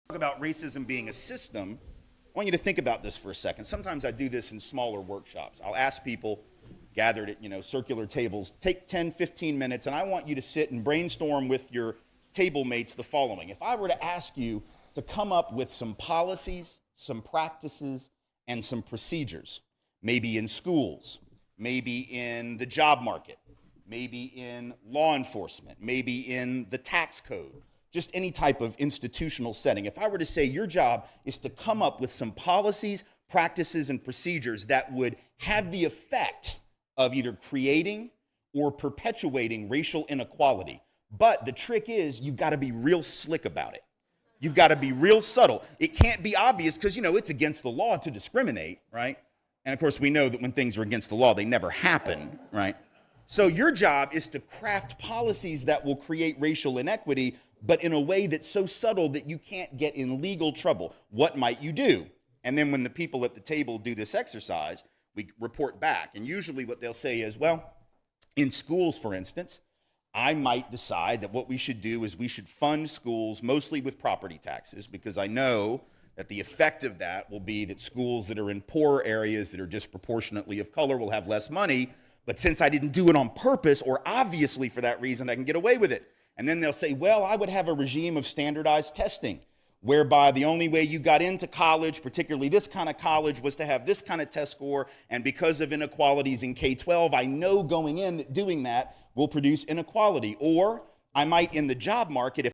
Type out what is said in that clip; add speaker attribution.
Speaker 1: Talk about racism being a system, I want you to think about this for a second. Sometimes I do this in smaller workshops. I'll ask people gathered at, circular tables, take 10, 15 minutes, and I want you to sit and brainstorm with your table mates the following. If I were to ask you to come up with some policies, some practices, and some procedures, maybe in schools, maybe in the job market, maybe in law enforcement, maybe in the tax code, just any type of institutional setting. If I were to say your job is to come up with some policies, practices, and procedures that would have the effect of either creating or perpetuating racial inequality. But the trick is you've got to be real slick about it. You've got to be real subtle. It can't be obvious because, it's against the law to discriminate, right? And of course, we know that when things are against the law, they never happen, right? So your job is to craft policies that will create racial inequity, but in a way that's so subtle that you can't get in legal trouble. What might you do? And then when the people at the table do this exercise, we report back. And usually what they'll say is, well, in schools, for instance, I might decide that what we should do is we should fund schools mostly with property taxes, because I know that the effect of that will be that schools that are in poorer areas that are disproportionately of color will have less money. But since I didn't do it on purpose, or obviously for that reason, I can get away with it. And then they'll say, well, I would have a regime of standardized testing, whereby the only way you got into college, particularly this kind of college, was to have this kind of test score. And because of inequalities in K-12, I know going in that doing that will produce inequality. Or I might, in the job market, if